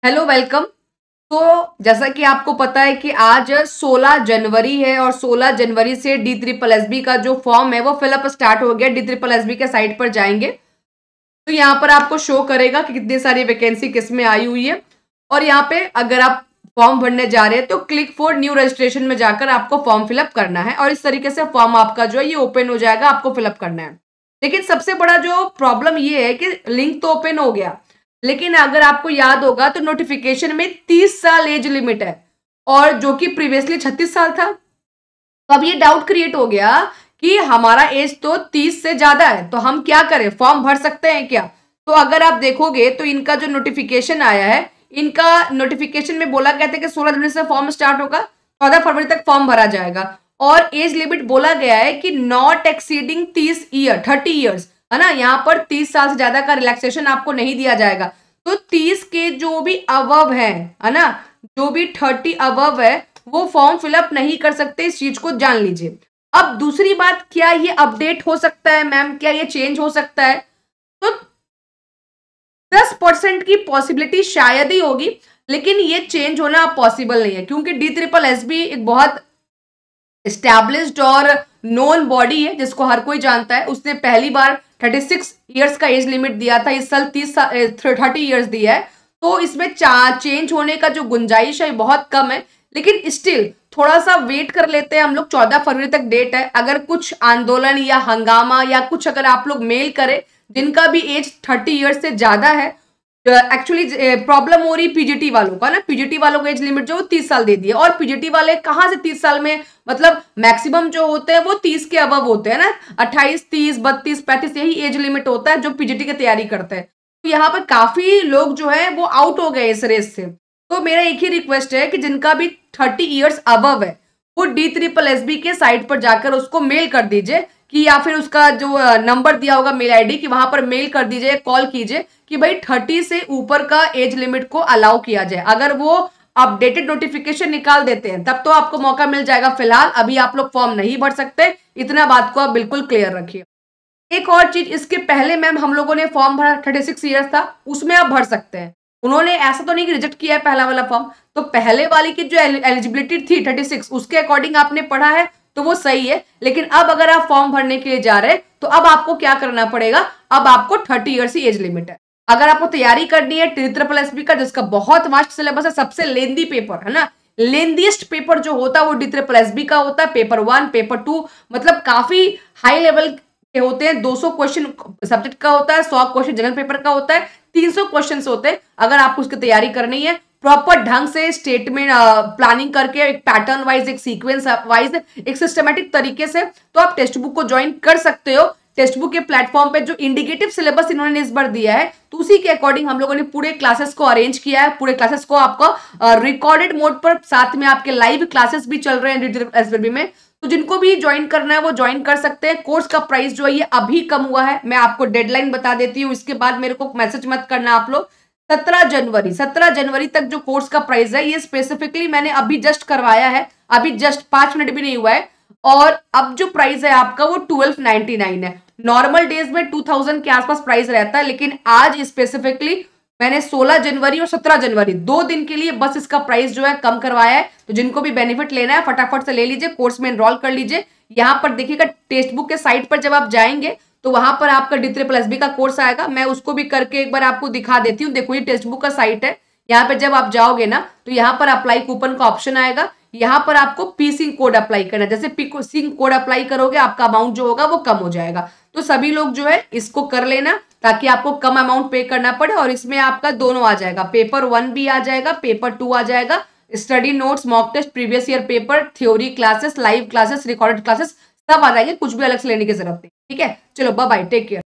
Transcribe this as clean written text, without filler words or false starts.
Hello welcome. तो जैसा कि आपको पता है कि आज 16 जनवरी है और 16 जनवरी से DSSB का जो फॉर्म है वो फिलअप स्टार्ट हो गया। DSSB के साइट पर जाएंगे तो यहाँ पर आपको शो करेगा कि कितनी सारी वैकेंसी किस में आई हुई है। और यहाँ पे अगर आप फॉर्म भरने जा रहे हैं तो क्लिक फॉर न्यू रजिस्ट्रेशन में जाकर आपको फॉर्म फिलअप करना है और इस तरीके से फॉर्म आपका जो है ये ओपन हो जाएगा, आपको फिलअप करना है। लेकिन सबसे बड़ा जो प्रॉब्लम ये है कि लिंक तो ओपन हो गया, लेकिन अगर आपको याद होगा तो नोटिफिकेशन में 30 साल एज लिमिट है और जो कि प्रीवियसली 36 साल था। तो अब ये डाउट क्रिएट हो गया कि हमारा एज तो 30 से ज्यादा है, तो हम क्या करें, फॉर्म भर सकते हैं क्या? तो अगर आप देखोगे तो इनका जो नोटिफिकेशन आया है, इनका नोटिफिकेशन में बोला गया था कि 16 जनवरी से फॉर्म स्टार्ट होगा, 14 फरवरी तक फॉर्म भरा जाएगा और एज लिमिट बोला गया है कि नॉट एक्सीडिंग 30 ईयर्स, है ना। यहाँ पर 30 साल से ज्यादा का रिलैक्सेशन आपको नहीं दिया जाएगा। तो 30 के जो भी अबव है ना, जो भी 30 अबव है वो फॉर्म फिलअप नहीं कर सकते, इस चीज को जान लीजिए। अब दूसरी बात, क्या ये अपडेट हो सकता है मैम, क्या ये चेंज हो सकता है? तो 10% की पॉसिबिलिटी शायद ही होगी, लेकिन ये चेंज होना पॉसिबल नहीं है क्योंकि DSSB एक बहुत एस्टैब्लिश्ड और नोन बॉडी है जिसको हर कोई जानता है। उसने पहली बार 36 ईयर्स का एज लिमिट दिया था, इस साल 30 ईयर्स दिया है। तो इसमें चेंज होने का जो गुंजाइश है बहुत कम है, लेकिन स्टिल थोड़ा सा वेट कर लेते हैं हम लोग। 14 फरवरी तक डेट है। अगर कुछ आंदोलन या हंगामा या कुछ अगर आप लोग मेल करें जिनका भी एज 30 ईयर्स से ज्यादा है, एक्चुअली प्रॉब्लम हो रही पीजीटी वालों का ना, पीजीटी वालों का एज लिमिट जो 30 साल दे दिया। और पीजीटी वाले कहाँ से 30 साल में, मतलब मैक्सिमम जो होते हैं वो 30 के अबव होते हैं ना, 28, 30, 32, 35 यही एज लिमिट होता है जो पीजीटी की तैयारी करते हैं। तो यहाँ पर काफी लोग जो है वो आउट हो गए इस रेस से। तो मेरा एक ही रिक्वेस्ट है कि जिनका भी 30 ईयर्स अबव है वो DSSB के साइट पर जाकर उसको मेल कर दीजिए कि, या फिर उसका जो नंबर दिया होगा मेल आईडी की वहां पर मेल कर दीजिए, कॉल कीजिए कि भाई 30 से ऊपर का एज लिमिट को अलाउ किया जाए। अगर वो अपडेटेड नोटिफिकेशन निकाल देते हैं तब तो आपको मौका मिल जाएगा, फिलहाल अभी आप लोग फॉर्म नहीं भर सकते। इतना बात को आप बिल्कुल क्लियर रखिए। एक और चीज, इसके पहले मैम हम लोगों ने फॉर्म भरा 36 ईयर्स था, उसमें आप भर सकते हैं। उन्होंने ऐसा तो नहीं कि रिजेक्ट किया है पहला वाला फॉर्म, तो पहले वाली की जो एलिजिबिलिटी थी 36 उसके अकॉर्डिंग आपने पढ़ा है तो वो सही है। लेकिन अब अगर आप फॉर्म भरने के लिए जा रहे हैं तो अब आपको क्या करना पड़ेगा, अब आपको 30 ईयर्स की एज लिमिट है। अगर आपको तैयारी करनी है DSSB का, जिसका बहुत वास्ट सिलेबस है, सबसे लेंदी पेपर है ना, लेंदीस्ट पेपर जो होता है वो DSSB का होता है। पेपर 1, पेपर 2 मतलब काफी हाई लेवल के होते हैं। 200 क्वेश्चन सब्जेक्ट का होता है, 100 क्वेश्चन जनरल पेपर का होता है, 300 क्वेश्चन होते हैं। अगर आपको उसकी तैयारी करनी है प्रॉपर ढंग से, स्टेटमेंट प्लानिंग करके, एक पैटर्न वाइज, एक सीक्वेंस वाइज, एक सिस्टमेटिक तरीके से, तो आप टेक्स्ट बुक को ज्वाइन कर सकते हो। टेक्स्ट बुक के प्लेटफॉर्म पे जो इंडिकेटिव सिलेबस इन्होंने इस बार दिया है तो उसी के अकॉर्डिंग हम लोगों ने पूरे क्लासेस को अरेंज किया है। पूरे क्लासेस को आपको रिकॉर्डेड मोड पर, साथ में आपके लाइव क्लासेस भी चल रहे हैं DSSB में। तो जिनको भी ज्वाइन करना है वो ज्वाइन कर सकते हैं। कोर्स का प्राइस जो है ये अभी कम हुआ है, मैं आपको डेडलाइन बता देती हूँ, इसके बाद मेरे को मैसेज मत करना आप लोग। 17 जनवरी तक जो कोर्स का प्राइस है ये स्पेसिफिकली मैंने अभी जस्ट करवाया है, अभी जस्ट 5 मिनट भी नहीं हुआ है। और अब जो प्राइस है आपका वो 1299 है। नॉर्मल डेज में 2000 के आसपास प्राइस रहता है, लेकिन आज स्पेसिफिकली मैंने 16 जनवरी और 17 जनवरी 2 दिन के लिए बस इसका प्राइस जो है कम करवाया है। तो जिनको भी बेनिफिट लेना है फटाफट से ले लीजिए, कोर्स में एनरोल कर लीजिए। यहाँ पर देखिएगा टेक्स्ट बुक के साइट पर जब आप जाएंगे तो वहां पर आपका DSSB का कोर्स आएगा। मैं उसको भी करके एक बार आपको दिखा देती हूँ। देखो ये टेक्स्ट बुक का साइट है, यहाँ पे जब आप जाओगे ना तो यहाँ पर अप्लाई कूपन का ऑप्शन आएगा। यहाँ पर आपको पीसिंग कोड अप्लाई करना है, जैसे पीसिंग कोड अप्लाई करोगे आपका अमाउंट जो होगा वो कम हो जाएगा। तो सभी लोग जो है इसको कर लेना ताकि आपको कम अमाउंट पे करना पड़े। और इसमें आपका दोनों आ जाएगा, पेपर 1 भी आ जाएगा, पेपर 2 आ जाएगा, study notes, mock test, previous year paper, theory classes, live classes, recorded classes सब आ जाएंगे, कुछ भी अलग से लेने की जरूरत नहीं। ठीक है, चलो बाय बाय, टेक केयर।